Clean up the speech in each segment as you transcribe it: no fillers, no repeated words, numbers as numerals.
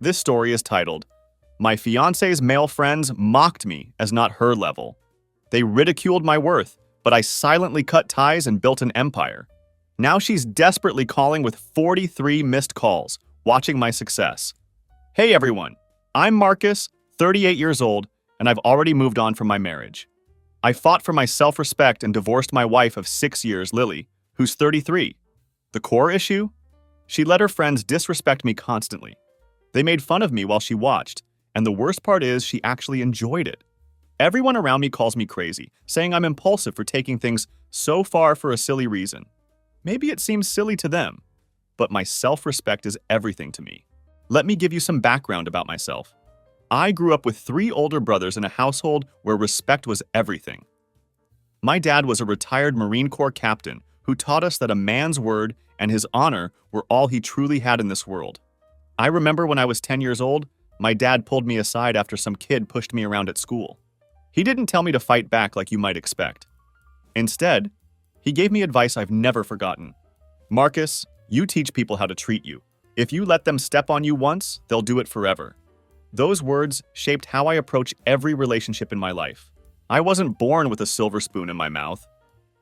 This story is titled, My Fiancée's Male Friends Mocked Me as Not Her Level. They ridiculed my worth, but I silently cut ties and built an empire. Now she's desperately calling with 43 missed calls, watching my success. Hey everyone, I'm Marcus, 38 years old, and I've already moved on from my marriage. I fought for my self-respect and divorced my wife of 6 years, Lily, who's 33. The core issue? She let her friends disrespect me constantly. They made fun of me while she watched, and the worst part is she actually enjoyed it. Everyone around me calls me crazy, saying I'm impulsive for taking things so far for a silly reason. Maybe it seems silly to them, but my self-respect is everything to me. Let me give you some background about myself. I grew up with 3 older brothers in a household where respect was everything. My dad was a retired Marine Corps captain who taught us that a man's word and his honor were all he truly had in this world. I remember when I was 10 years old, my dad pulled me aside after some kid pushed me around at school. He didn't tell me to fight back like you might expect. Instead, he gave me advice I've never forgotten. Marcus, you teach people how to treat you. If you let them step on you once, they'll do it forever. Those words shaped how I approach every relationship in my life. I wasn't born with a silver spoon in my mouth.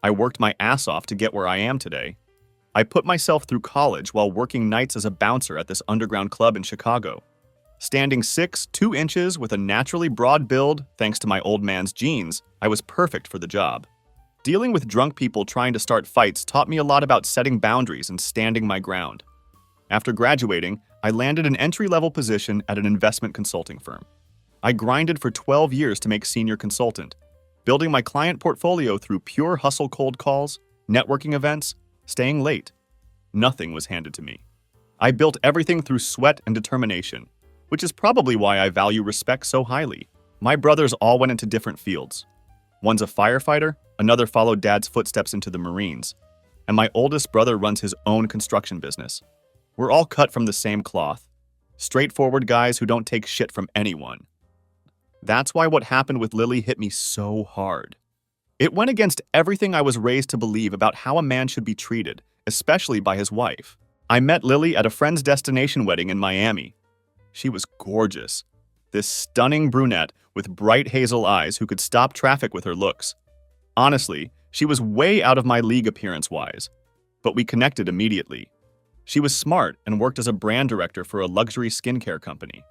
I worked my ass off to get where I am today. I put myself through college while working nights as a bouncer at this underground club in Chicago. Standing 6'2" with a naturally broad build, thanks to my old man's genes, I was perfect for the job. Dealing with drunk people trying to start fights taught me a lot about setting boundaries and standing my ground. After graduating, I landed an entry-level position at an investment consulting firm. I grinded for 12 years to make senior consultant, building my client portfolio through pure hustle cold calls, networking events, staying late. Nothing was handed to me. I built everything through sweat and determination, which is probably why I value respect so highly. My brothers all went into different fields. One's a firefighter, another followed Dad's footsteps into the Marines, and my oldest brother runs his own construction business. We're all cut from the same cloth. Straightforward guys who don't take shit from anyone. That's why what happened with Lily hit me so hard. It went against everything I was raised to believe about how a man should be treated, especially by his wife. I met Lily at a friend's destination wedding in Miami. She was gorgeous. This stunning brunette with bright hazel eyes who could stop traffic with her looks. Honestly, she was way out of my league appearance-wise, but we connected immediately. She was smart and worked as a brand director for a luxury skincare company.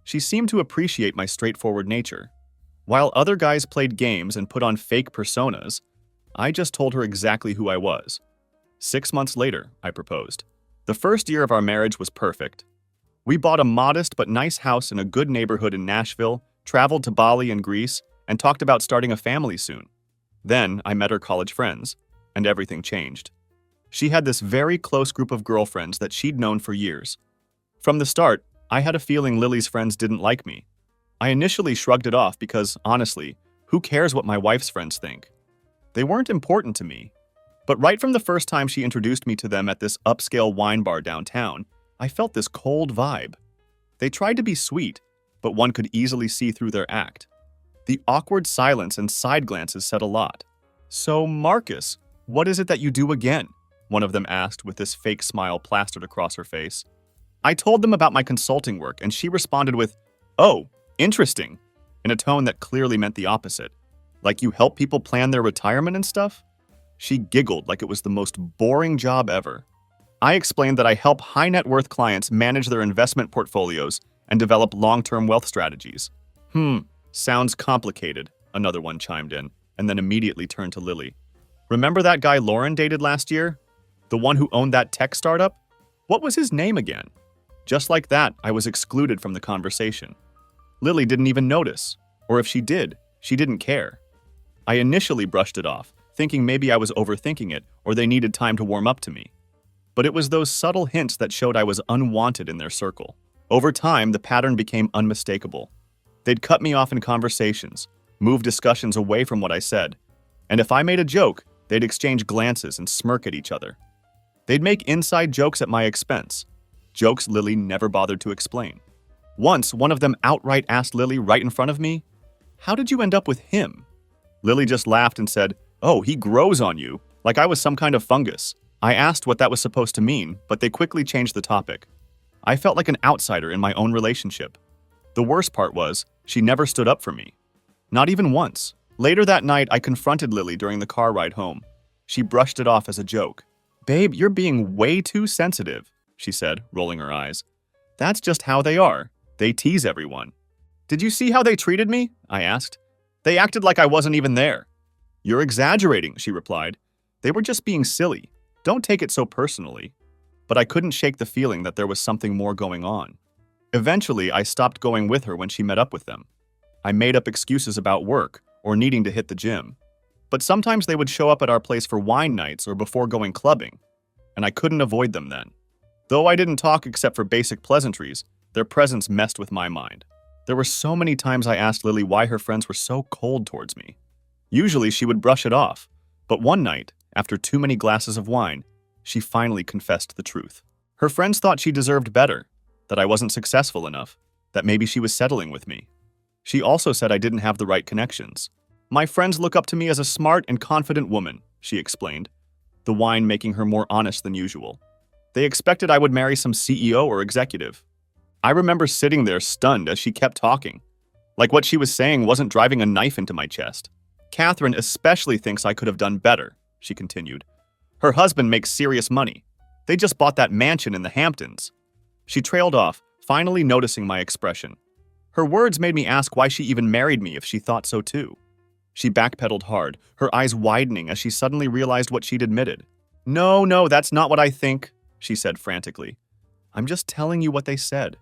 She seemed to appreciate my straightforward nature. While other guys played games and put on fake personas, I just told her exactly who I was. 6 months later, I proposed. The first year of our marriage was perfect. We bought a modest but nice house in a good neighborhood in Nashville, traveled to Bali and Greece, and talked about starting a family soon. Then I met her college friends, and everything changed. She had this very close group of girlfriends that she'd known for years. From the start, I had a feeling Lily's friends didn't like me. I initially shrugged it off because, honestly, who cares what my wife's friends think? They weren't important to me. But right from the first time she introduced me to them at this upscale wine bar downtown, I felt this cold vibe. They tried to be sweet, but one could easily see through their act. The awkward silence and side glances said a lot. "So, Marcus, what is it that you do again?" one of them asked with this fake smile plastered across her face. I told them about my consulting work, and she responded with, "Oh, interesting," in a tone that clearly meant the opposite. Like you help people plan their retirement and stuff? She giggled like it was the most boring job ever. I explained that I help high net worth clients manage their investment portfolios and develop long-term wealth strategies. Sounds complicated, another one chimed in, and then immediately turned to Lily. Remember that guy Lauren dated last year? The one who owned that tech startup? What was his name again? Just like that, I was excluded from the conversation. Lily didn't even notice, or if she did, she didn't care. I initially brushed it off, thinking maybe I was overthinking it or they needed time to warm up to me. But it was those subtle hints that showed I was unwanted in their circle. Over time, the pattern became unmistakable. They'd cut me off in conversations, move discussions away from what I said, and if I made a joke, they'd exchange glances and smirk at each other. They'd make inside jokes at my expense, jokes Lily never bothered to explain. Once, one of them outright asked Lily right in front of me, "How did you end up with him?" Lily just laughed and said, "Oh, he grows on you," like I was some kind of fungus. I asked what that was supposed to mean, but they quickly changed the topic. I felt like an outsider in my own relationship. The worst part was, she never stood up for me. Not even once. Later that night, I confronted Lily during the car ride home. She brushed it off as a joke. "Babe, you're being way too sensitive," she said, rolling her eyes. "That's just how they are. They tease everyone." "Did you see how they treated me?" I asked. "They acted like I wasn't even there." "You're exaggerating," she replied. "They were just being silly. Don't take it so personally." But I couldn't shake the feeling that there was something more going on. Eventually, I stopped going with her when she met up with them. I made up excuses about work or needing to hit the gym. But sometimes they would show up at our place for wine nights or before going clubbing, and I couldn't avoid them then. Though I didn't talk except for basic pleasantries, their presence messed with my mind. There were so many times I asked Lily why her friends were so cold towards me. Usually she would brush it off, but one night, after too many glasses of wine, she finally confessed the truth. Her friends thought she deserved better, that I wasn't successful enough, that maybe she was settling with me. She also said I didn't have the right connections. "My friends look up to me as a smart and confident woman," she explained, the wine making her more honest than usual. "They expected I would marry some CEO or executive." I remember sitting there stunned as she kept talking, like what she was saying wasn't driving a knife into my chest. "Catherine especially thinks I could have done better," she continued. "Her husband makes serious money. They just bought that mansion in the Hamptons." She trailed off, finally noticing my expression. Her words made me ask why she even married me if she thought so too. She backpedaled hard, her eyes widening as she suddenly realized what she'd admitted. No, that's not what I think," she said frantically. "I'm just telling you what they said.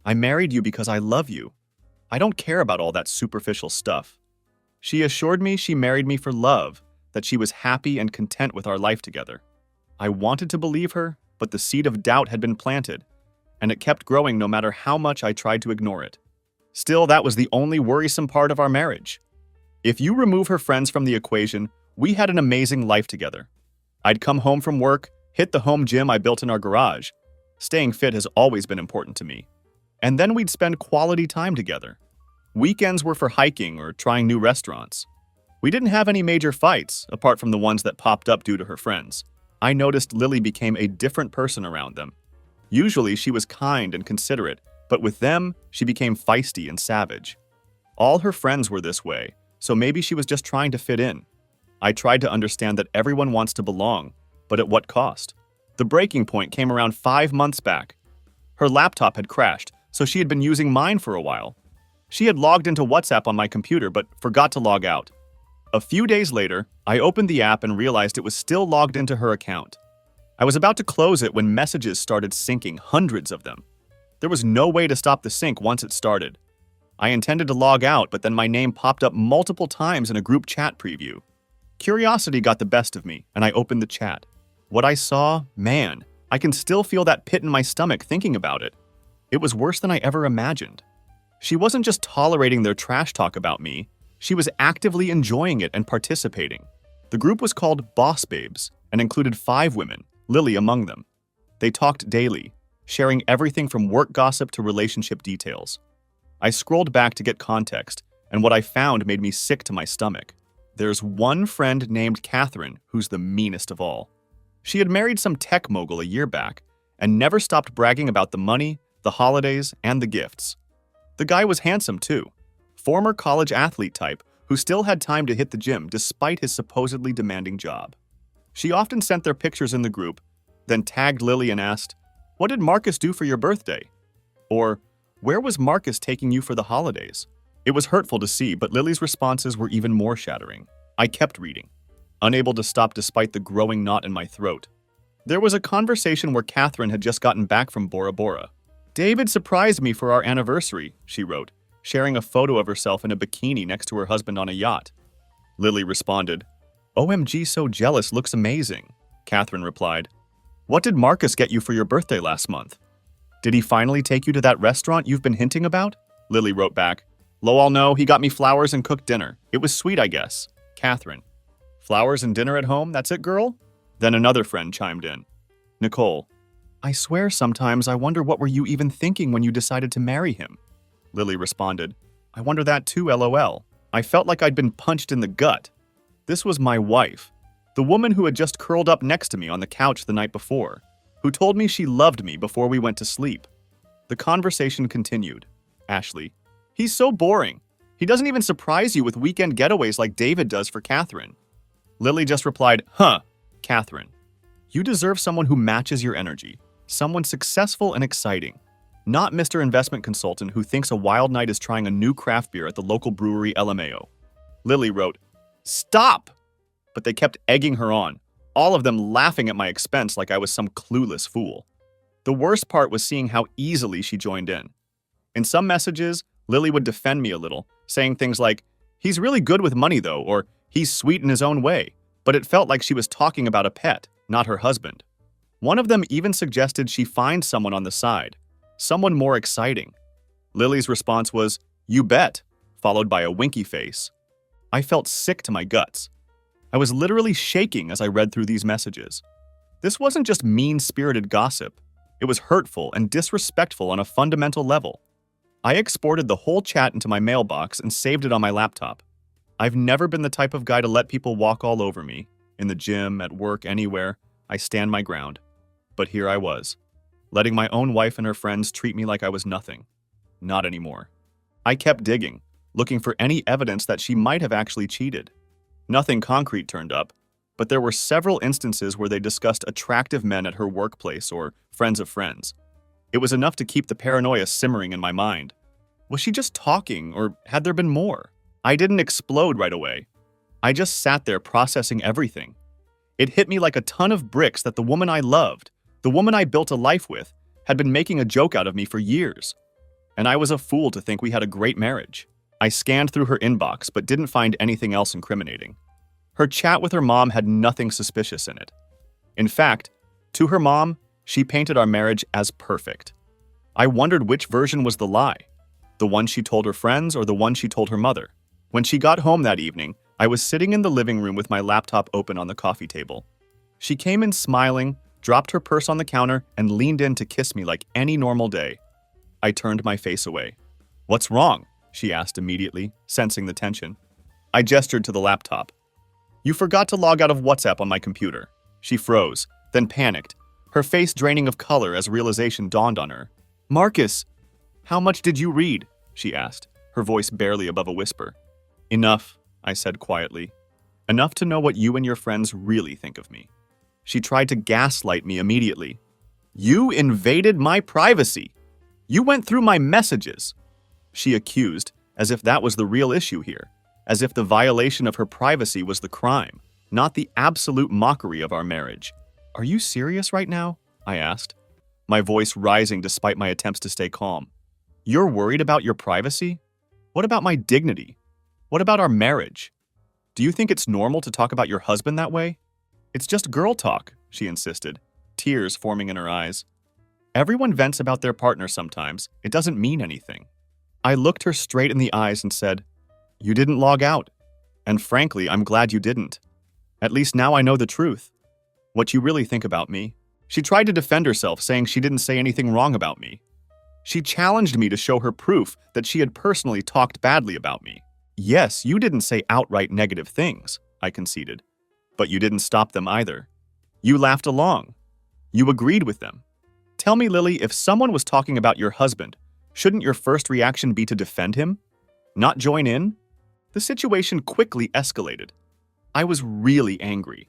I married you because I love you. I don't care about all that superficial stuff." She assured me she married me for love, that she was happy and content with our life together. I wanted to believe her, but the seed of doubt had been planted, and it kept growing no matter how much I tried to ignore it. Still, that was the only worrisome part of our marriage. If you remove her friends from the equation, we had an amazing life together. I'd come home from work, hit the home gym I built in our garage. Staying fit has always been important to me. And then we'd spend quality time together. Weekends were for hiking or trying new restaurants. We didn't have any major fights, apart from the ones that popped up due to her friends. I noticed Lily became a different person around them. Usually she was kind and considerate, but with them, she became feisty and savage. All her friends were this way, so maybe she was just trying to fit in. I tried to understand that everyone wants to belong, but at what cost? The breaking point came around 5 months back. Her laptop had crashed, so she had been using mine for a while. She had logged into WhatsApp on my computer, but forgot to log out. A few days later, I opened the app and realized it was still logged into her account. I was about to close it when messages started syncing, hundreds of them. There was no way to stop the sync once it started. I intended to log out, but then my name popped up multiple times in a group chat preview. Curiosity got the best of me, and I opened the chat. What I saw, man, I can still feel that pit in my stomach thinking about it. It was worse than I ever imagined. She wasn't just tolerating their trash talk about me, she was actively enjoying it and participating. The group was called Boss Babes and included 5 women, Lily among them. They talked daily, sharing everything from work gossip to relationship details. I scrolled back to get context, and what I found made me sick to my stomach. There's one friend named Catherine who's the meanest of all. She had married some tech mogul a year back and never stopped bragging about the money, the holidays, and the gifts. The guy was handsome too, former college athlete type who still had time to hit the gym despite his supposedly demanding job. She often sent their pictures in the group, then tagged Lily and asked, "What did Marcus do for your birthday?" Or, "Where was Marcus taking you for the holidays?" It was hurtful to see, but Lily's responses were even more shattering. I kept reading, unable to stop despite the growing knot in my throat. There was a conversation where Catherine had just gotten back from Bora Bora. "David surprised me for our anniversary," she wrote, sharing a photo of herself in a bikini next to her husband on a yacht. Lily responded, "OMG, so jealous, looks amazing." Catherine replied, "What did Marcus get you for your birthday last month?" "Did he finally take you to that restaurant you've been hinting about?" Lily wrote back, "Lol, no, he got me flowers and cooked dinner. It was sweet, I guess." Catherine, "Flowers and dinner at home, that's it, girl?" Then another friend chimed in, Nicole, "I swear sometimes I wonder what were you even thinking when you decided to marry him?" Lily responded, "I wonder that too, LOL. I felt like I'd been punched in the gut." This was my wife, the woman who had just curled up next to me on the couch the night before, who told me she loved me before we went to sleep. The conversation continued. Ashley, he's so boring. He doesn't even surprise you with weekend getaways like David does for Catherine. Lily just replied, huh, Catherine. You deserve someone who matches your energy, someone successful and exciting, not Mr. Investment Consultant who thinks a wild night is trying a new craft beer at the local brewery LMAO. Lily wrote, stop! But they kept egging her on, all of them laughing at my expense like I was some clueless fool. The worst part was seeing how easily she joined in. In some messages, Lily would defend me a little, saying things like, he's really good with money though, or he's sweet in his own way, but it felt like she was talking about a pet, not her husband. One of them even suggested she find someone on the side, someone more exciting. Lily's response was, you bet, followed by a winky face. I felt sick to my guts. I was literally shaking as I read through these messages. This wasn't just mean-spirited gossip. It was hurtful and disrespectful on a fundamental level. I exported the whole chat into my mailbox and saved it on my laptop. I've never been the type of guy to let people walk all over me. In the gym, at work, anywhere, I stand my ground. But here I was, letting my own wife and her friends treat me like I was nothing. Not anymore. I kept digging, looking for any evidence that she might have actually cheated. Nothing concrete turned up, but there were several instances where they discussed attractive men at her workplace or friends of friends. It was enough to keep the paranoia simmering in my mind. Was she just talking, or had there been more? I didn't explode right away. I just sat there processing everything. It hit me like a ton of bricks that the woman I loved, the woman I built a life with, had been making a joke out of me for years. And I was a fool to think we had a great marriage. I scanned through her inbox, but didn't find anything else incriminating. Her chat with her mom had nothing suspicious in it. In fact, to her mom, she painted our marriage as perfect. I wondered which version was the lie, the one she told her friends or the one she told her mother. When she got home that evening, I was sitting in the living room with my laptop open on the coffee table. She came in smiling, dropped her purse on the counter, and leaned in to kiss me like any normal day. I turned my face away. What's wrong? She asked immediately, sensing the tension. I gestured to the laptop. You forgot to log out of WhatsApp on my computer. She froze, then panicked, her face draining of color as realization dawned on her. Marcus, how much did you read? She asked, her voice barely above a whisper. Enough, I said quietly. Enough to know what you and your friends really think of me. She tried to gaslight me immediately. You invaded my privacy. You went through my messages. She accused, as if that was the real issue here, as if the violation of her privacy was the crime, not the absolute mockery of our marriage. Are you serious right now? I asked, my voice rising despite my attempts to stay calm. You're worried about your privacy? What about my dignity? What about our marriage? Do you think it's normal to talk about your husband that way? It's just girl talk, she insisted, tears forming in her eyes. Everyone vents about their partner sometimes. It doesn't mean anything. I looked her straight in the eyes and said, You didn't log out. And frankly, I'm glad you didn't. At least now I know the truth. What you really think about me. She tried to defend herself, saying she didn't say anything wrong about me. She challenged me to show her proof that she had personally talked badly about me. Yes, you didn't say outright negative things, I conceded. But you didn't stop them either. You laughed along. You agreed with them. Tell me, Lily, if someone was talking about your husband, shouldn't your first reaction be to defend him? Not join in? The situation quickly escalated. I was really angry.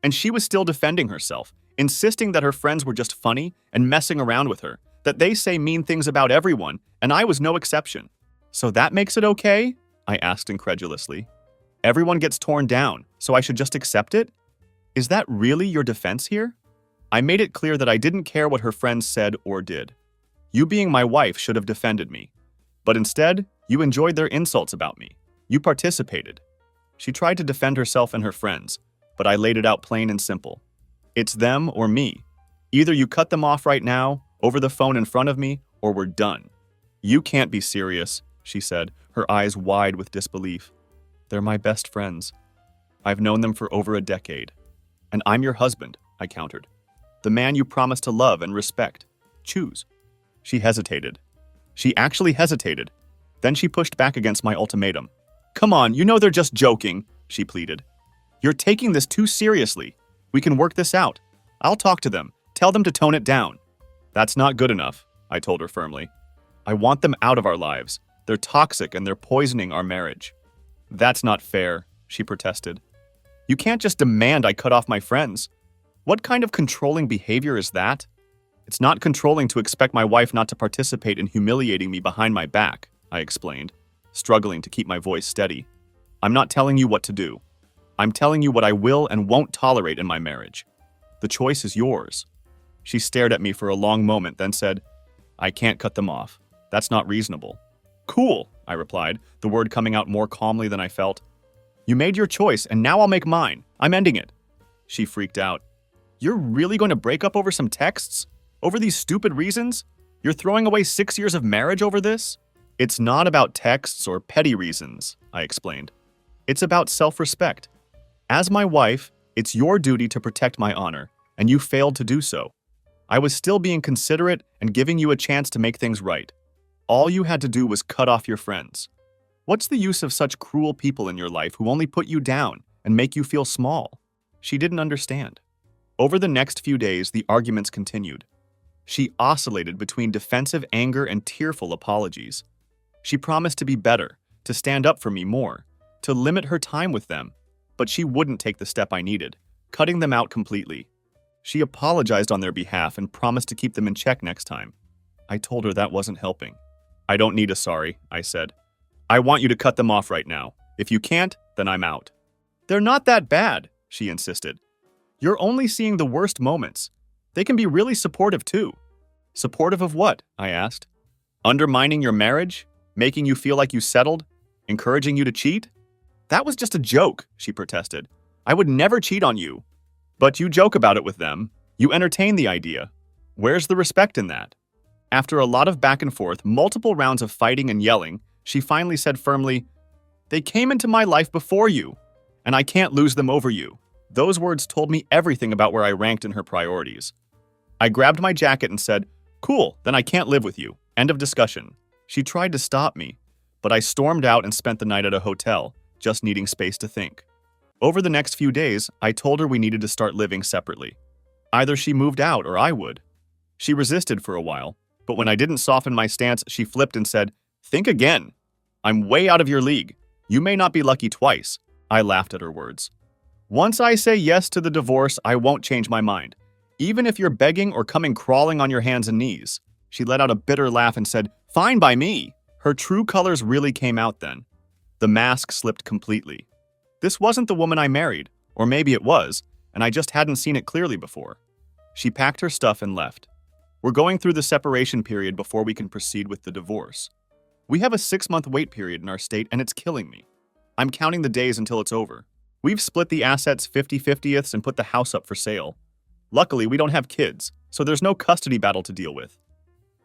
And she was still defending herself, insisting that her friends were just funny and messing around with her, that they say mean things about everyone, and I was no exception. So that makes it okay? I asked incredulously. Everyone gets torn down, so I should just accept it? Is that really your defense here? I made it clear that I didn't care what her friends said or did. You being my wife should have defended me. But instead, you enjoyed their insults about me. You participated. She tried to defend herself and her friends, but I laid it out plain and simple. It's them or me. Either you cut them off right now, over the phone in front of me, or we're done. You can't be serious, she said, her eyes wide with disbelief. They're my best friends. I've known them for over a decade. And I'm your husband, I countered. The man you promised to love and respect. Choose. She hesitated. She actually hesitated. Then she pushed back against my ultimatum. Come on, you know they're just joking, she pleaded. You're taking this too seriously. We can work this out. I'll talk to them. Tell them to tone it down. That's not good enough. I told her firmly. I want them out of our lives. They're toxic and they're poisoning our marriage. That's not fair, she protested. You can't just demand I cut off my friends. What kind of controlling behavior is that? It's not controlling to expect my wife not to participate in humiliating me behind my back, I explained, struggling to keep my voice steady. I'm not telling you what to do. I'm telling you what I will and won't tolerate in my marriage. The choice is yours. She stared at me for a long moment, then said, I can't cut them off. That's not reasonable. Cool, I replied, the word coming out more calmly than I felt. You made your choice, and now I'll make mine. I'm ending it. She freaked out. You're really going to break up over some texts? Over these stupid reasons? You're throwing away 6 years of marriage over this? It's not about texts or petty reasons, I explained. It's about self-respect. As my wife, it's your duty to protect my honor, and you failed to do so. I was still being considerate and giving you a chance to make things right. All you had to do was cut off your friends. What's the use of such cruel people in your life who only put you down and make you feel small? She didn't understand. Over the next few days, the arguments continued. She oscillated between defensive anger and tearful apologies. She promised to be better, to stand up for me more, to limit her time with them, but she wouldn't take the step I needed, cutting them out completely. She apologized on their behalf and promised to keep them in check next time. I told her that wasn't helping. I don't need a sorry, I said. I want you to cut them off right now. If you can't, then I'm out. They're not that bad, she insisted. You're only seeing the worst moments. They can be really supportive too. Supportive of what? I asked. Undermining your marriage? Making you feel like you settled? Encouraging you to cheat? That was just a joke, she protested. I would never cheat on you. But you joke about it with them. You entertain the idea. Where's the respect in that? After a lot of back and forth, multiple rounds of fighting and yelling, she finally said firmly, They came into my life before you, and I can't lose them over you. Those words told me everything about where I ranked in her priorities. I grabbed my jacket and said, Cool, then I can't live with you. End of discussion. She tried to stop me, but I stormed out and spent the night at a hotel, just needing space to think. Over the next few days, I told her we needed to start living separately. Either she moved out or I would. She resisted for a while, but when I didn't soften my stance, she flipped and said, Think again. I'm way out of your league. You may not be lucky twice. I laughed at her words. Once I say yes to the divorce, I won't change my mind, even if you're begging or coming crawling on your hands and knees. She let out a bitter laugh and said, Fine by me. Her true colors really came out then. The mask slipped completely. This wasn't the woman I married, or maybe it was, and I just hadn't seen it clearly before. She packed her stuff and left. We're going through the separation period before we can proceed with the divorce. We have a 6-month wait period in our state, and it's killing me. I'm counting the days until it's over. We've split the assets 50-50ths and put the house up for sale. Luckily, we don't have kids, so there's no custody battle to deal with.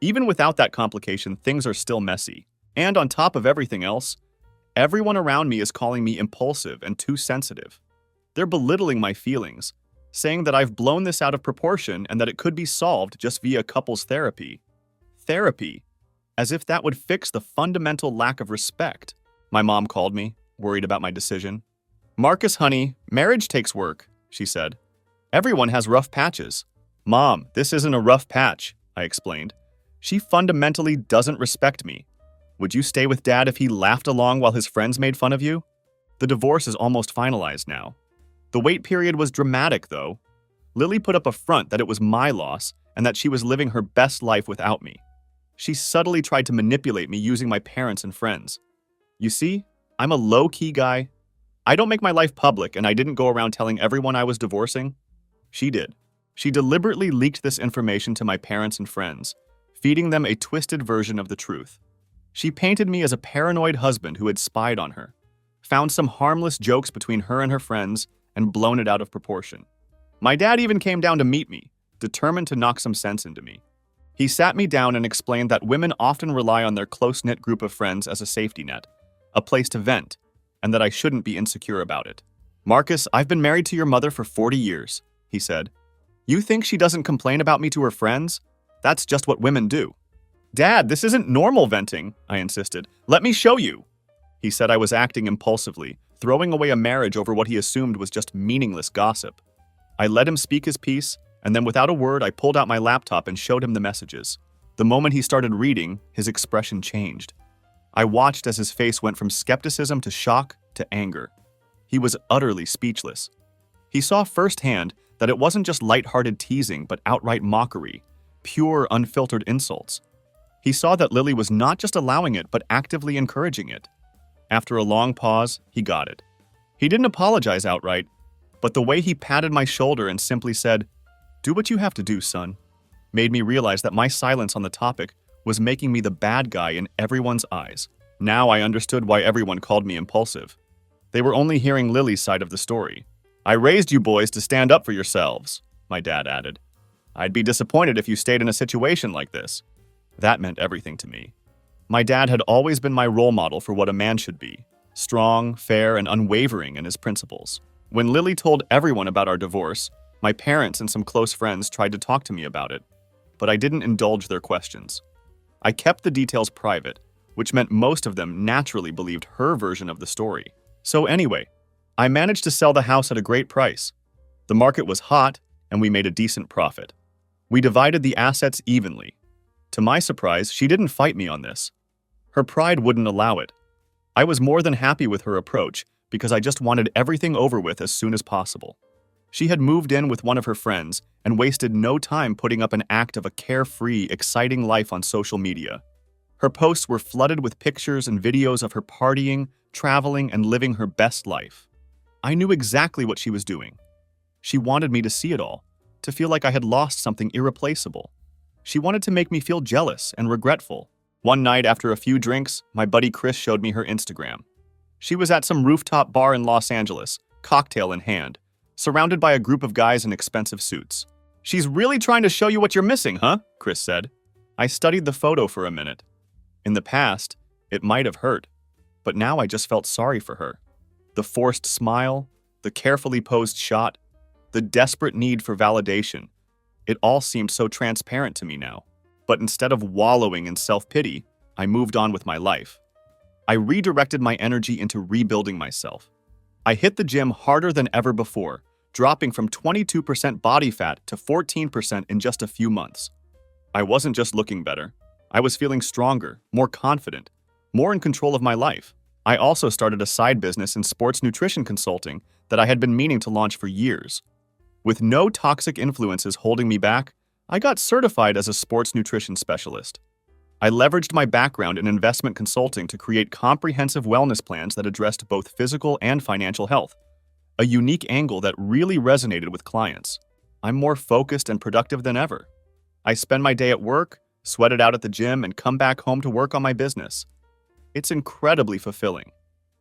Even without that complication, things are still messy. And on top of everything else, everyone around me is calling me impulsive and too sensitive. They're belittling my feelings, saying that I've blown this out of proportion and that it could be solved just via couples therapy. Therapy, as if that would fix the fundamental lack of respect. My mom called me, worried about my decision. Marcus, honey, marriage takes work, she said. Everyone has rough patches. Mom, this isn't a rough patch, I explained. She fundamentally doesn't respect me. Would you stay with Dad if he laughed along while his friends made fun of you? The divorce is almost finalized now. The wait period was dramatic, though. Lily put up a front that it was my loss and that she was living her best life without me. She subtly tried to manipulate me using my parents and friends. You see, I'm a low-key guy. I don't make my life public, and I didn't go around telling everyone I was divorcing. She did. She deliberately leaked this information to my parents and friends, feeding them a twisted version of the truth. She painted me as a paranoid husband who had spied on her, found some harmless jokes between her and her friends, and blown it out of proportion. My dad even came down to meet me, determined to knock some sense into me. He sat me down and explained that women often rely on their close-knit group of friends as a safety net, a place to vent, and that I shouldn't be insecure about it. Marcus, I've been married to your mother for 40 years, he said. You think she doesn't complain about me to her friends? That's just what women do. Dad, this isn't normal venting, I insisted. Let me show you. He said I was acting impulsively, throwing away a marriage over what he assumed was just meaningless gossip. I let him speak his piece, and then without a word, I pulled out my laptop and showed him the messages. The moment he started reading, his expression changed. I watched as his face went from skepticism to shock to anger. He was utterly speechless. He saw firsthand that it wasn't just lighthearted teasing, but outright mockery, pure, unfiltered insults. He saw that Lily was not just allowing it, but actively encouraging it. After a long pause, he got it. He didn't apologize outright, but the way he patted my shoulder and simply said, "Do what you have to do, son," made me realize that my silence on the topic was making me the bad guy in everyone's eyes. Now I understood why everyone called me impulsive. They were only hearing Lily's side of the story. "I raised you boys to stand up for yourselves," my dad added. "I'd be disappointed if you stayed in a situation like this." That meant everything to me. My dad had always been my role model for what a man should be, strong, fair, and unwavering in his principles. When Lily told everyone about our divorce, my parents and some close friends tried to talk to me about it, but I didn't indulge their questions. I kept the details private, which meant most of them naturally believed her version of the story. So anyway, I managed to sell the house at a great price. The market was hot, and we made a decent profit. We divided the assets evenly. To my surprise, she didn't fight me on this. Her pride wouldn't allow it. I was more than happy with her approach because I just wanted everything over with as soon as possible. She had moved in with one of her friends and wasted no time putting up an act of a carefree, exciting life on social media. Her posts were flooded with pictures and videos of her partying, traveling, and living her best life. I knew exactly what she was doing. She wanted me to see it all, to feel like I had lost something irreplaceable. She wanted to make me feel jealous and regretful. One night after a few drinks, my buddy Chris showed me her Instagram. She was at some rooftop bar in Los Angeles, cocktail in hand, surrounded by a group of guys in expensive suits. "She's really trying to show you what you're missing, huh?" Chris said. I studied the photo for a minute. In the past, it might have hurt, but now I just felt sorry for her. The forced smile, the carefully posed shot, the desperate need for validation. It all seemed so transparent to me now. But instead of wallowing in self-pity, I moved on with my life. I redirected my energy into rebuilding myself. I hit the gym harder than ever before, dropping from 22% body fat to 14% in just a few months. I wasn't just looking better. I was feeling stronger, more confident, more in control of my life. I also started a side business in sports nutrition consulting that I had been meaning to launch for years. With no toxic influences holding me back, I got certified as a sports nutrition specialist. I leveraged my background in investment consulting to create comprehensive wellness plans that addressed both physical and financial health, a unique angle that really resonated with clients. I'm more focused and productive than ever. I spend my day at work, sweat it out at the gym, and come back home to work on my business. It's incredibly fulfilling.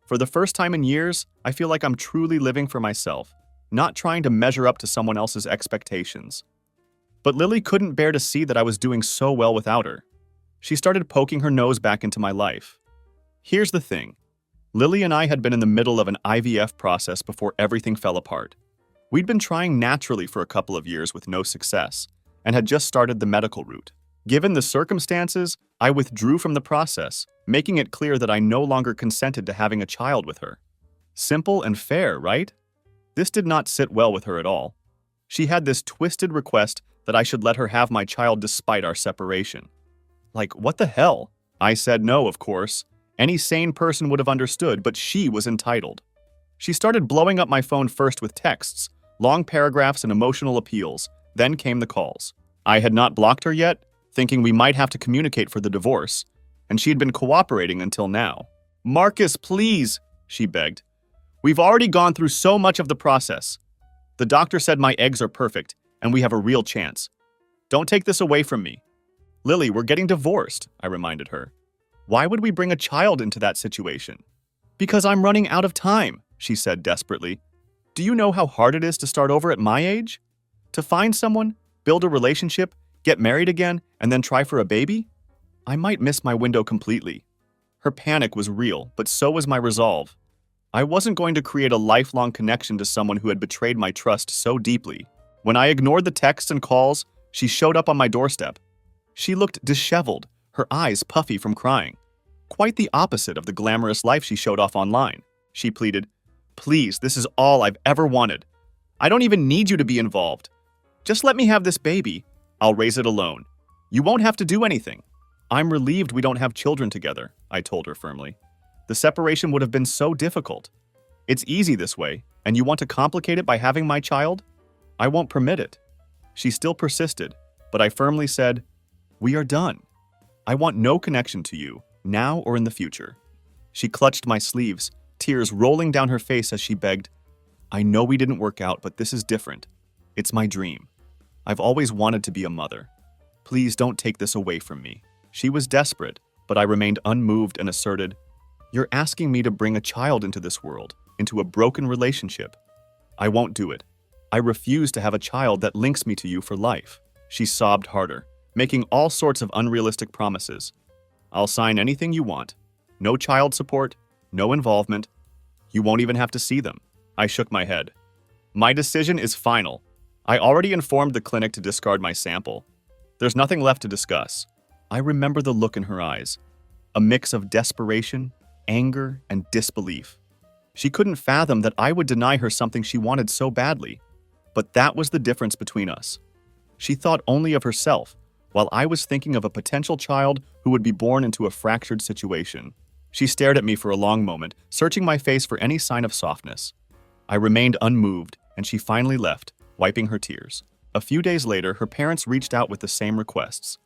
For the first time in years, I feel like I'm truly living for myself, not trying to measure up to someone else's expectations. But Lily couldn't bear to see that I was doing so well without her. She started poking her nose back into my life. Here's the thing. Lily and I had been in the middle of an IVF process before everything fell apart. We'd been trying naturally for a couple of years with no success, and had just started the medical route. Given the circumstances, I withdrew from the process, making it clear that I no longer consented to having a child with her. Simple and fair, right? This did not sit well with her at all. She had this twisted request that I should let her have my child despite our separation. Like, what the hell? I said no, of course. Any sane person would have understood, but she was entitled. She started blowing up my phone first with texts, long paragraphs and emotional appeals. Then came the calls. I had not blocked her yet, thinking we might have to communicate for the divorce, and she had been cooperating until now. "Marcus, please," she begged. "We've already gone through so much of the process. The doctor said my eggs are perfect, and we have a real chance. Don't take this away from me." "Lily, we're getting divorced," I reminded her. "Why would we bring a child into that situation?" "Because I'm running out of time," she said desperately. "Do you know how hard it is to start over at my age? To find someone, build a relationship, get married again, and then try for a baby? I might miss my window completely." Her panic was real, but so was my resolve. I wasn't going to create a lifelong connection to someone who had betrayed my trust so deeply. When I ignored the texts and calls, she showed up on my doorstep. She looked disheveled, her eyes puffy from crying. Quite the opposite of the glamorous life she showed off online. She pleaded, "Please, this is all I've ever wanted. I don't even need you to be involved. Just let me have this baby. I'll raise it alone." You won't have to do anything. I'm relieved we don't have children together, I told her firmly. The separation would have been so difficult. It's easy this way, and you want to complicate it by having my child? I won't permit it. She still persisted, but I firmly said, we are done. I want no connection to you, now or in the future. She clutched my sleeves, tears rolling down her face as she begged, I know we didn't work out, but this is different. It's my dream. I've always wanted to be a mother. Please don't take this away from me. She was desperate, but I remained unmoved and asserted, you're asking me to bring a child into this world, into a broken relationship. I won't do it. I refuse to have a child that links me to you for life. She sobbed harder, making all sorts of unrealistic promises. I'll sign anything you want. No child support, no involvement. You won't even have to see them. I shook my head. My decision is final. I already informed the clinic to discard my sample. There's nothing left to discuss. I remember the look in her eyes, a mix of desperation, anger, and disbelief. She couldn't fathom that I would deny her something she wanted so badly. But that was the difference between us. She thought only of herself, while I was thinking of a potential child who would be born into a fractured situation. She stared at me for a long moment, searching my face for any sign of softness. I remained unmoved, and she finally left, wiping her tears. A few days later, her parents reached out with the same requests.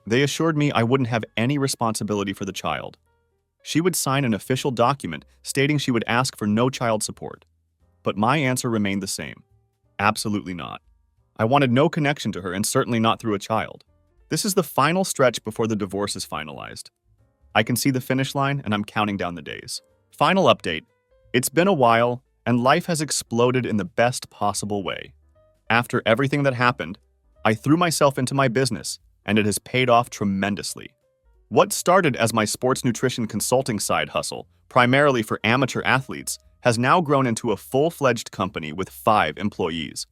They assured me I wouldn't have any responsibility for the child. She would sign an official document stating she would ask for no child support. But my answer remained the same. Absolutely not. I wanted no connection to her, and certainly not through a child. This is the final stretch before the divorce is finalized. I can see the finish line, and I'm counting down the days. Final update. It's been a while, and life has exploded in the best possible way. After everything that happened, I threw myself into my business, and it has paid off tremendously. What started as my sports nutrition consulting side hustle, primarily for amateur athletes, has now grown into a full-fledged company with 5 employees.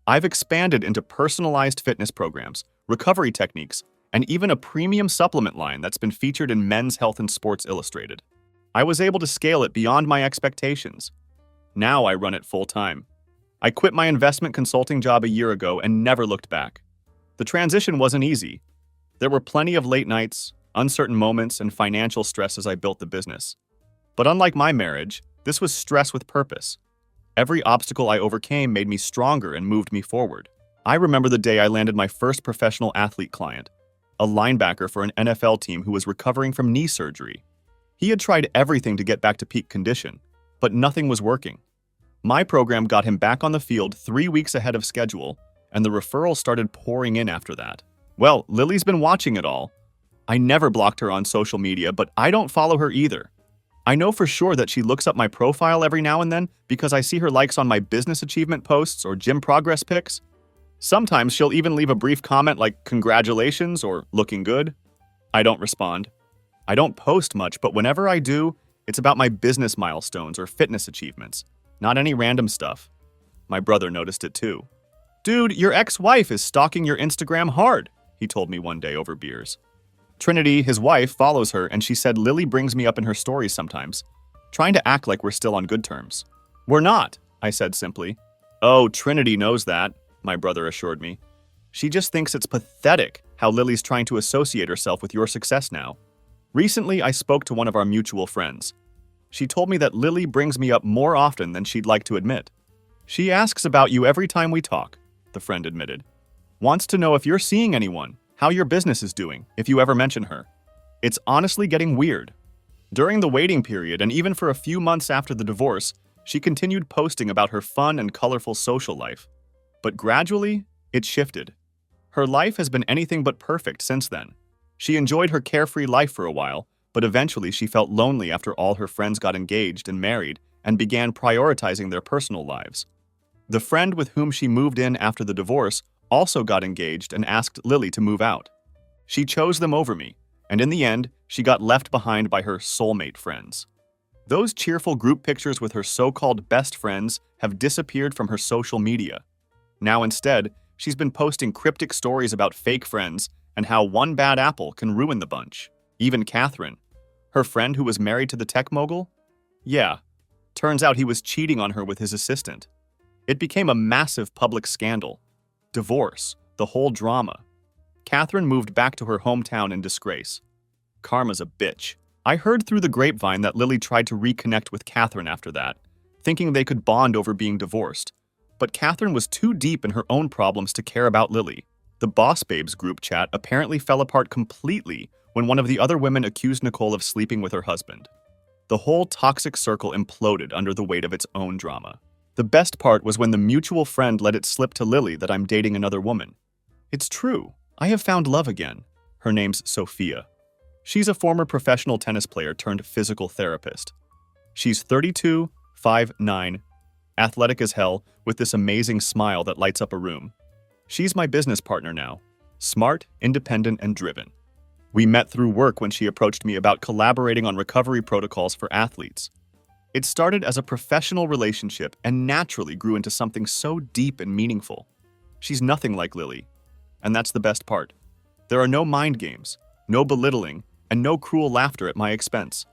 I've expanded into personalized fitness programs, recovery techniques, and even a premium supplement line that's been featured in Men's Health and Sports Illustrated. I was able to scale it beyond my expectations. Now I run it full-time. I quit my investment consulting job a year ago and never looked back. The transition wasn't easy. There were plenty of late nights, uncertain moments, and financial stress as I built the business. But unlike my marriage, this was stress with purpose. Every obstacle I overcame made me stronger and moved me forward. I remember the day I landed my first professional athlete client, a linebacker for an NFL team who was recovering from knee surgery. He had tried everything to get back to peak condition, but nothing was working. My program got him back on the field 3 weeks ahead of schedule, and the referrals started pouring in after that. Well, Lily's been watching it all. I never blocked her on social media, but I don't follow her either. I know for sure that she looks up my profile every now and then because I see her likes on my business achievement posts or gym progress pics. Sometimes she'll even leave a brief comment like congratulations or looking good. I don't respond. I don't post much, but whenever I do, it's about my business milestones or fitness achievements, not any random stuff. My brother noticed it too. Dude, your ex-wife is stalking your Instagram hard, he told me one day over beers. Trinity, his wife, follows her, and she said Lily brings me up in her stories sometimes, trying to act like we're still on good terms. We're not, I said simply. Oh, Trinity knows that, my brother assured me. She just thinks it's pathetic how Lily's trying to associate herself with your success now. Recently, I spoke to one of our mutual friends. She told me that Lily brings me up more often than she'd like to admit. She asks about you every time we talk, the friend admitted. Wants to know if you're seeing anyone, how your business is doing, if you ever mention her. It's honestly getting weird. During the waiting period, and even for a few months after the divorce, she continued posting about her fun and colorful social life. But gradually, it shifted. Her life has been anything but perfect since then. She enjoyed her carefree life for a while, but eventually she felt lonely after all her friends got engaged and married and began prioritizing their personal lives. The friend with whom she moved in after the divorce also got engaged and asked Lily to move out. She chose them over me, and in the end, she got left behind by her soulmate friends. Those cheerful group pictures with her so-called best friends have disappeared from her social media. Now instead, she's been posting cryptic stories about fake friends and how one bad apple can ruin the bunch. Even Catherine, her friend who was married to the tech mogul? Yeah, turns out he was cheating on her with his assistant. It became a massive public scandal. Divorce, the whole drama. Catherine moved back to her hometown in disgrace. Karma's a bitch. I heard through the grapevine that Lily tried to reconnect with Catherine after that, thinking they could bond over being divorced. But Catherine was too deep in her own problems to care about Lily. The Boss Babes group chat apparently fell apart completely when one of the other women accused Nicole of sleeping with her husband. The whole toxic circle imploded under the weight of its own drama. The best part was when the mutual friend let it slip to Lily that I'm dating another woman. It's true. I have found love again. Her name's Sophia. She's a former professional tennis player turned physical therapist. She's 32, 5'9", athletic as hell, with this amazing smile that lights up a room. She's my business partner now. Smart, independent, and driven. We met through work when she approached me about collaborating on recovery protocols for athletes. It started as a professional relationship and naturally grew into something so deep and meaningful. She's nothing like Lily. And that's the best part. There are no mind games, no belittling, and no cruel laughter at my expense.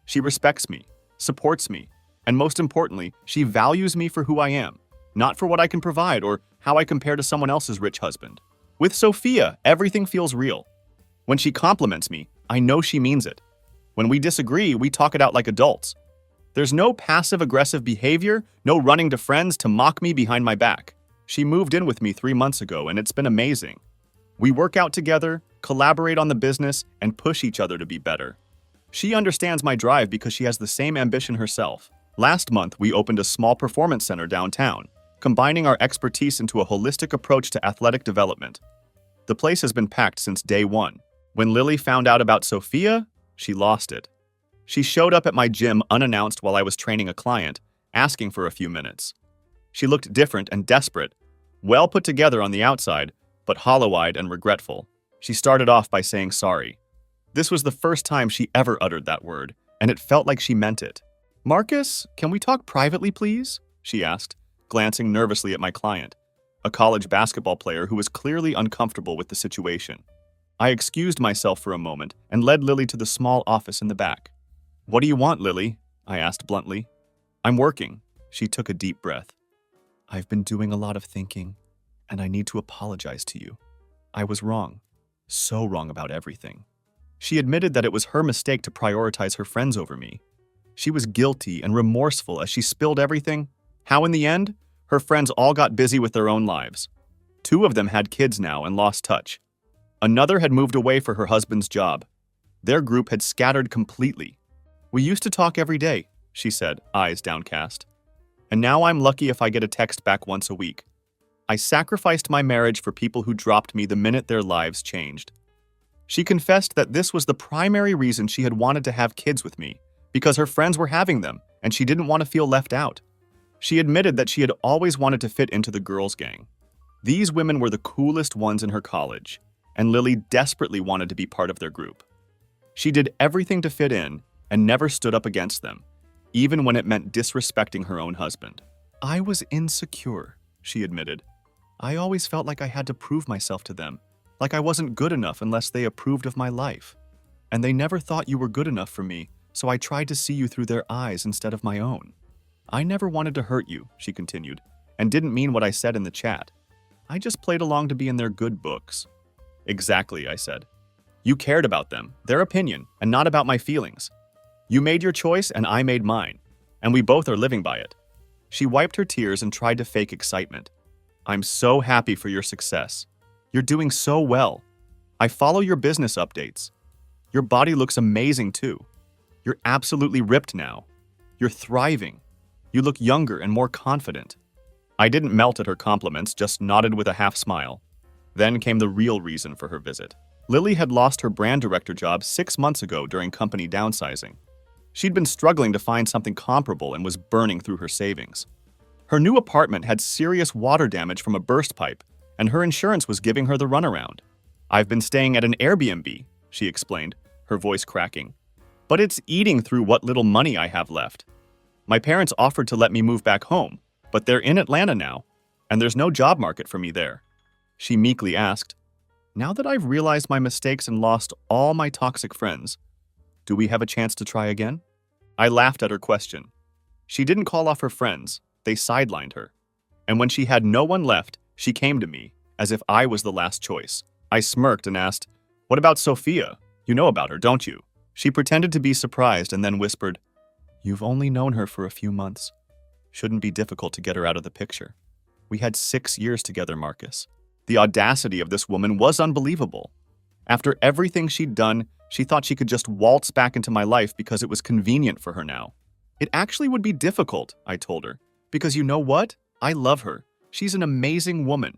She respects me, supports me, and most importantly, she values me for who I am, not for what I can provide or how I compare to someone else's rich husband. With Sophia, everything feels real. When she compliments me, I know she means it. When we disagree, we talk it out like adults. There's no passive-aggressive behavior, no running to friends to mock me behind my back. She moved in with me 3 months ago, and it's been amazing. We work out together, collaborate on the business, and push each other to be better. She understands my drive because she has the same ambition herself. Last month, we opened a small performance center downtown, combining our expertise into a holistic approach to athletic development. The place has been packed since day one. When Lily found out about Sophia, she lost it. She showed up at my gym unannounced while I was training a client, asking for a few minutes. She looked different and desperate, well put together on the outside, but hollow-eyed and regretful. She started off by saying sorry. This was the first time she ever uttered that word, and it felt like she meant it. "Marcus, can we talk privately, please?" she asked, glancing nervously at my client, a college basketball player who was clearly uncomfortable with the situation. I excused myself for a moment and led Lily to the small office in the back. "What do you want, Lily?" I asked bluntly. "I'm working." She took a deep breath. "I've been doing a lot of thinking, and I need to apologize to you. I was wrong. So wrong about everything." She admitted that it was her mistake to prioritize her friends over me. She was guilty and remorseful as she spilled everything. How in the end? Her friends all got busy with their own lives. 2 of them had kids now and lost touch. Another had moved away for her husband's job. Their group had scattered completely. "We used to talk every day," she said, eyes downcast. "And now I'm lucky if I get a text back once a week. I sacrificed my marriage for people who dropped me the minute their lives changed." She confessed that this was the primary reason she had wanted to have kids with me, because her friends were having them, and she didn't want to feel left out. She admitted that she had always wanted to fit into the girls' gang. These women were the coolest ones in her college, and Lily desperately wanted to be part of their group. She did everything to fit in and never stood up against them, even when it meant disrespecting her own husband. "I was insecure," she admitted. "I always felt like I had to prove myself to them, like I wasn't good enough unless they approved of my life. And they never thought you were good enough for me, so I tried to see you through their eyes instead of my own. I never wanted to hurt you," she continued, "and didn't mean what I said in the chat. I just played along to be in their good books." "Exactly," I said. "You cared about them, their opinion, and not about my feelings. You made your choice and I made mine, and we both are living by it." She wiped her tears and tried to fake excitement. "I'm so happy for your success. You're doing so well. I follow your business updates. Your body looks amazing too. You're absolutely ripped now. You're thriving. You look younger and more confident." I didn't melt at her compliments, just nodded with a half smile. Then came the real reason for her visit. Lily had lost her brand director job 6 months ago during company downsizing. She'd been struggling to find something comparable and was burning through her savings. Her new apartment had serious water damage from a burst pipe, and her insurance was giving her the runaround. "I've been staying at an Airbnb," she explained, her voice cracking. "But it's eating through what little money I have left. My parents offered to let me move back home, but they're in Atlanta now, and there's no job market for me there." She meekly asked, "Now that I've realized my mistakes and lost all my toxic friends, do we have a chance to try again?" I laughed at her question. She didn't call off her friends, they sidelined her. And when she had no one left, she came to me, as if I was the last choice. I smirked and asked, "What about Sophia? You know about her, don't you?" She pretended to be surprised and then whispered, "You've only known her for a few months. Shouldn't be difficult to get her out of the picture. We had 6 years together, Marcus." The audacity of this woman was unbelievable. After everything she'd done, she thought she could just waltz back into my life because it was convenient for her now. It actually would be difficult, I told her, because you know what? I love her. She's an amazing woman.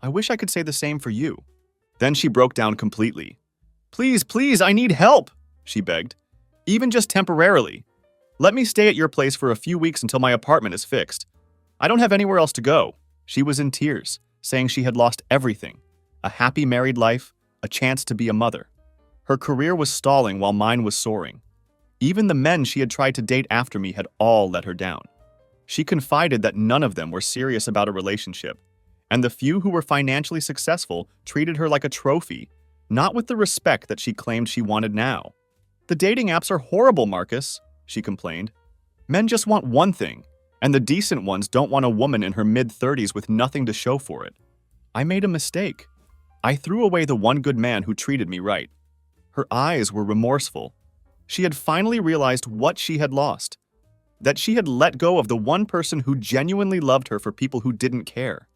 I wish I could say the same for you. Then she broke down completely. "Please, please, I need help," she begged. "Even just temporarily. Let me stay at your place for a few weeks until my apartment is fixed. I don't have anywhere else to go." She was in tears, saying she had lost everything: a happy married life, a chance to be a mother. Her career was stalling while mine was soaring. Even the men she had tried to date after me had all let her down. She confided that none of them were serious about a relationship, and the few who were financially successful treated her like a trophy, not with the respect that she claimed she wanted now. "The dating apps are horrible, Marcus," she complained. "Men just want one thing, and the decent ones don't want a woman in her mid-30s with nothing to show for it." I made a mistake. I threw away the one good man who treated me right. Her eyes were remorseful. She had finally realized what she had lost, that she had let go of the one person who genuinely loved her for people who didn't care.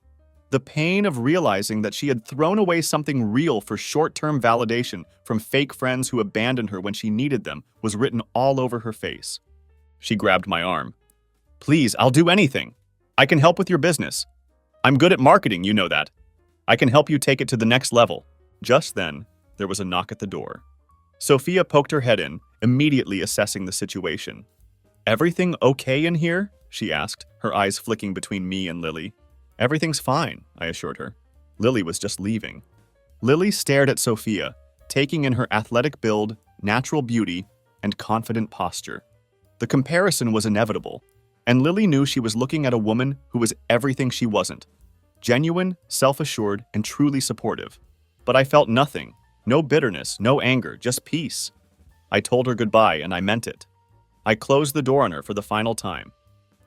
The pain of realizing that she had thrown away something real for short-term validation from fake friends who abandoned her when she needed them was written all over her face. She grabbed my arm. "Please, I'll do anything. I can help with your business. I'm good at marketing, you know that. I can help you take it to the next level." Just then, there was a knock at the door. Sophia poked her head in, immediately assessing the situation. "Everything okay in here?" she asked, her eyes flicking between me and Lily. "Everything's fine," I assured her. Lily was just leaving. Lily stared at Sophia, taking in her athletic build, natural beauty, and confident posture. The comparison was inevitable, and Lily knew she was looking at a woman who was everything she wasn't: genuine, self-assured, and truly supportive. But I felt nothing. No bitterness, no anger, just peace. I told her goodbye, and I meant it. I closed the door on her for the final time.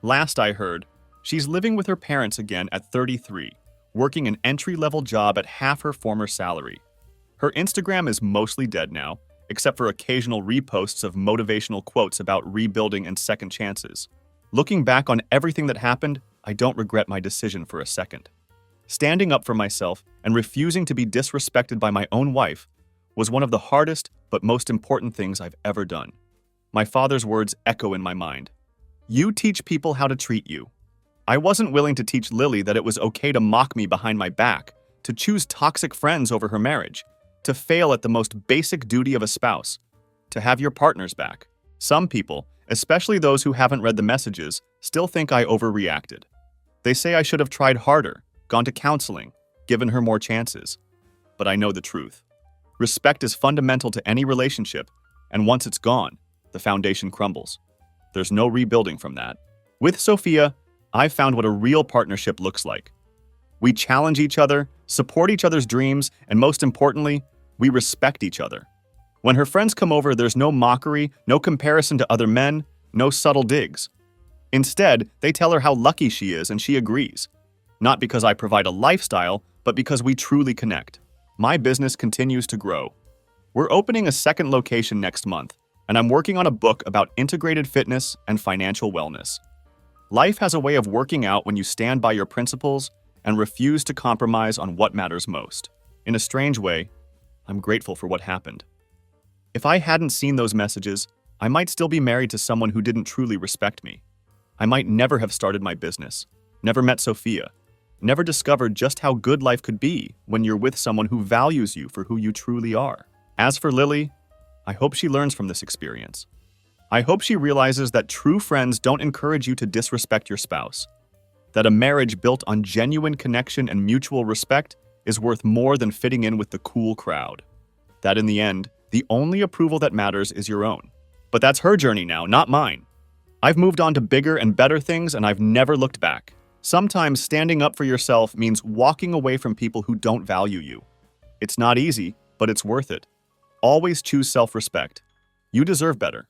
Last I heard, she's living with her parents again at 33, working an entry-level job at half her former salary. Her Instagram is mostly dead now, except for occasional reposts of motivational quotes about rebuilding and second chances. Looking back on everything that happened, I don't regret my decision for a second. Standing up for myself and refusing to be disrespected by my own wife was one of the hardest but most important things I've ever done. My father's words echo in my mind. "You teach people how to treat you." I wasn't willing to teach Lily that it was okay to mock me behind my back, to choose toxic friends over her marriage, to fail at the most basic duty of a spouse, to have your partner's back. Some people, especially those who haven't read the messages, still think I overreacted. They say I should have tried harder, gone to counseling, given her more chances. But I know the truth. Respect is fundamental to any relationship, and once it's gone, the foundation crumbles. There's no rebuilding from that. With Sophia, I've found what a real partnership looks like. We challenge each other, support each other's dreams, and most importantly, we respect each other. When her friends come over, there's no mockery, no comparison to other men, no subtle digs. Instead, they tell her how lucky she is, and she agrees. Not because I provide a lifestyle, but because we truly connect. My business continues to grow. We're opening a second location next month, and I'm working on a book about integrated fitness and financial wellness. Life has a way of working out when you stand by your principles and refuse to compromise on what matters most. In a strange way, I'm grateful for what happened. If I hadn't seen those messages, I might still be married to someone who didn't truly respect me. I might never have started my business, never met Sophia, never discovered just how good life could be when you're with someone who values you for who you truly are. As for Lily, I hope she learns from this experience. I hope she realizes that true friends don't encourage you to disrespect your spouse, that a marriage built on genuine connection and mutual respect is worth more than fitting in with the cool crowd, that in the end, the only approval that matters is your own. But that's her journey now, not mine. I've moved on to bigger and better things, and I've never looked back. Sometimes standing up for yourself means walking away from people who don't value you. It's not easy, but it's worth it. Always choose self-respect. You deserve better.